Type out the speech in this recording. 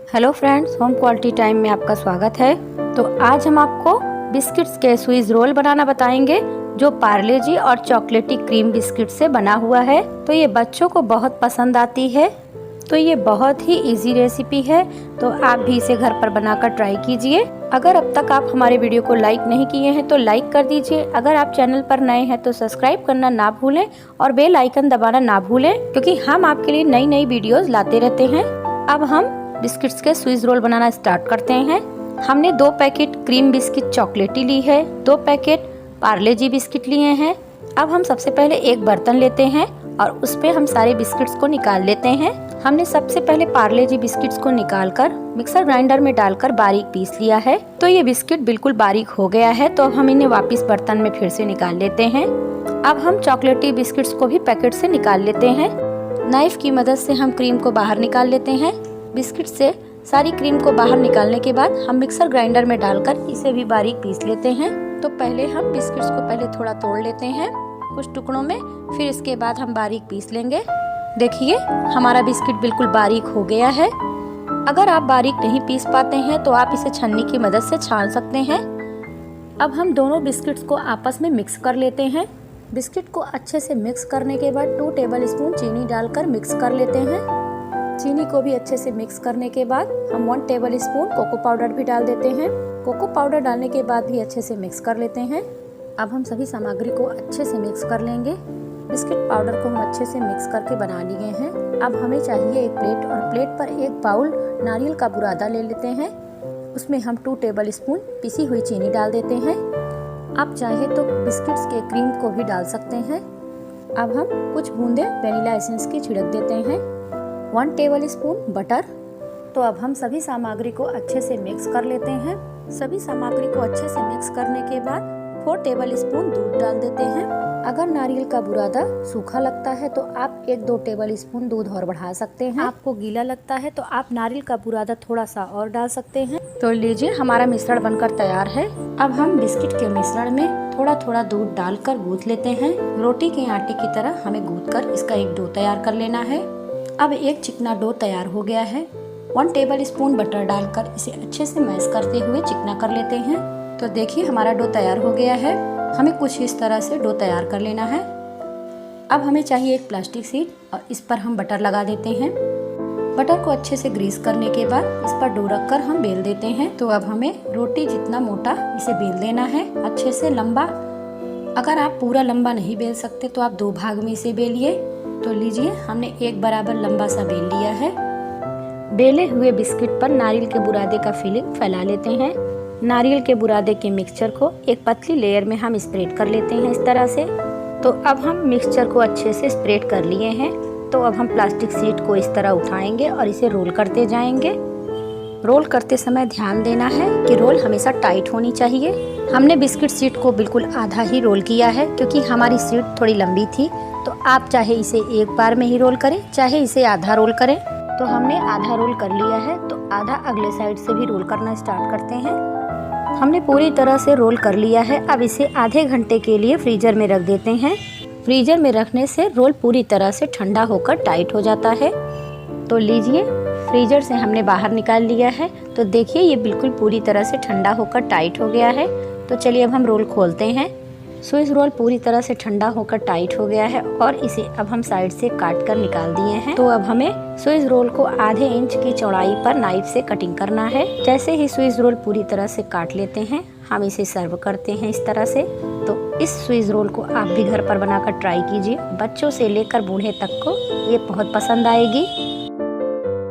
Hello friends, home quality time में आपका स्वागत है। तो आज हम आपको बिस्किट्स के स्वीज रोल बनाना बताएंगे जो पार्ले जी और चॉकलेटी क्रीम बिस्किट से बना हुआ है। तो ये बच्चों को बहुत पसंद आती है। तो ये बहुत ही इजी रेसिपी है, तो आप भी इसे घर पर बनाकर ट्राई कीजिए। अगर अब तक आप हमारे वीडियो को लाइक नहीं किए हैं तो लाइक कर दीजिए। अगर आप चैनल पर नए हैं तो सब्सक्राइब करना ना भूलें और बेल आइकन दबाना ना भूलें, क्योंकि हम आपके लिए नई नई वीडियोस लाते रहते हैं। अब हम बिस्किट्स के स्वीज रोल बनाना स्टार्ट करते हैं। हमने 2 पैकेट क्रीम बिस्किट चॉकलेटी ली है, 2 पैकेट पार्ले जी बिस्किट लिए हैं। अब हम सबसे पहले एक बर्तन लेते हैं और उस पे हम सारे बिस्किट्स को निकाल लेते हैं। हमने सबसे पहले पार्ले जी बिस्किट्स को निकालकर मिक्सर ग्राइंडर में डालकर बारीक पीस लिया है। तो ये बिस्किट बिल्कुल बारीक हो गया है। तो अब हम इन्हें वापस बर्तन में फिर से निकाल लेते हैं। अब हम चॉकलेटी बिस्किट्स को भी पैकेट से निकाल लेते हैं। नाइफ की मदद से हम क्रीम को बाहर निकाल लेते हैं। बिस्किट से सारी क्रीम को बाहर निकालने के बाद हम मिक्सर ग्राइंडर में डालकर इसे भी बारीक पीस लेते हैं। तो पहले हम बिस्किट्स को पहले थोड़ा तोड़ लेते हैं कुछ टुकड़ों में, फिर इसके बाद हम बारीक पीस लेंगे। देखिए हमारा बिस्किट बिल्कुल बारीक हो गया है। अगर आप बारीक नहीं पीस पाते हैं तो आप इसे छन्नी की मदद से छान सकते हैं। अब हम दोनों बिस्किट्स को आपस में मिक्स कर लेते हैं। बिस्किट को अच्छे से मिक्स करने के बाद 2 टेबल स्पून चीनी डालकर मिक्स कर लेते हैं। चीनी को भी अच्छे से मिक्स करने के बाद हम 1 टेबल स्पून कोको पाउडर भी डाल देते हैं। कोको पाउडर डालने के बाद भी अच्छे से मिक्स कर लेते हैं। अब हम सभी सामग्री को अच्छे से मिक्स कर लेंगे। बिस्किट पाउडर को हम अच्छे से मिक्स करके बना लिए हैं। अब हमें चाहिए एक प्लेट, और प्लेट पर एक बाउल नारियल का बुरादा ले लेते हैं। उसमें हम 2 टेबल स्पून पिसी हुई चीनी डाल देते हैं। आप चाहे तो बिस्किट्स के क्रीम को भी डाल सकते हैं। अब हम कुछ बूंदे वेनिला एसेंस की छिड़क देते हैं। 1 टेबल स्पून बटर। तो अब हम सभी सामग्री को अच्छे से मिक्स कर लेते हैं। सभी सामग्री को अच्छे से मिक्स करने के बाद 4 टेबल स्पून दूध डाल देते हैं। अगर नारियल का बुरादा सूखा लगता है तो आप 1-2 टेबल स्पून दूध और बढ़ा सकते हैं। आपको गीला लगता है तो आप नारियल का बुरादा थोड़ा सा और डाल सकते हैं। तो लीजिए हमारा मिश्रण बनकर तैयार है। अब हम बिस्किट के मिश्रण में थोड़ा थोड़ा दूध डालकर गूंथ लेते हैं। रोटी के आटे की तरह हमें गूंथकर इसका एक डो तैयार कर लेना है। अब एक चिकना डो तैयार हो गया है। 1 टेबल स्पून बटर डालकर इसे अच्छे से मैश करते हुए चिकना कर लेते हैं। तो देखिए हमारा डो तैयार हो गया है। हमें कुछ इस तरह से डो तैयार कर लेना है। अब हमें चाहिए एक प्लास्टिक शीट और इस पर हम बटर लगा देते हैं। बटर को अच्छे से ग्रीस करने के बाद इस पर डो रखकर हम बेल देते हैं। तो अब हमें रोटी जितना मोटा इसे बेल देना है, अच्छे से लंबा। अगर आप पूरा लंबा नहीं बेल सकते तो आप 2 भाग में इसे बेलिए। तो लीजिए हमने एक बराबर लंबा सा बेल लिया है। बेले हुए बिस्किट पर नारियल के बुरादे का फिलिंग फैला लेते हैं। नारियल के बुरादे के मिक्सचर को एक पतली लेयर में हम स्प्रेड कर लेते हैं इस तरह से। तो अब हम मिक्सचर को अच्छे से स्प्रेड कर लिए हैं। तो अब हम प्लास्टिक शीट को इस तरह उठाएंगे और इसे रोल करते जाएंगे। रोल करते समय ध्यान देना है कि रोल हमेशा टाइट होनी चाहिए। हमने बिस्किट शीट को बिल्कुल आधा ही रोल किया है, क्योंकि हमारी शीट थोड़ी लंबी थी। तो आप चाहे इसे एक बार में ही रोल करें, चाहे इसे आधा रोल करें। तो हमने आधा रोल कर लिया है, तो आधा अगले साइड से भी रोल करना स्टार्ट करते हैं। हमने पूरी तरह से रोल कर लिया है। अब इसे आधे घंटे के लिए फ्रीजर में रख देते हैं। फ्रीजर में रखने से रोल पूरी तरह से ठंडा होकर टाइट हो जाता है। तो लीजिए फ्रीजर से हमने बाहर निकाल लिया है। तो देखिए ये बिल्कुल पूरी तरह से ठंडा होकर टाइट हो गया है। तो चलिए अब हम रोल खोलते हैं। स्विस रोल पूरी तरह से ठंडा होकर टाइट हो गया है और इसे अब हम साइड से काट कर निकाल दिए हैं। तो अब हमें स्विस रोल को आधे इंच की चौड़ाई पर नाइफ से कटिंग करना है। जैसे ही स्विस रोल पूरी तरह से काट लेते हैं, हम इसे सर्व करते हैं इस तरह से। तो इस स्विस रोल को आप भी घर पर बनाकर ट्राई कीजिए। बच्चों से लेकर बूढ़े तक को ये बहुत पसंद आएगी।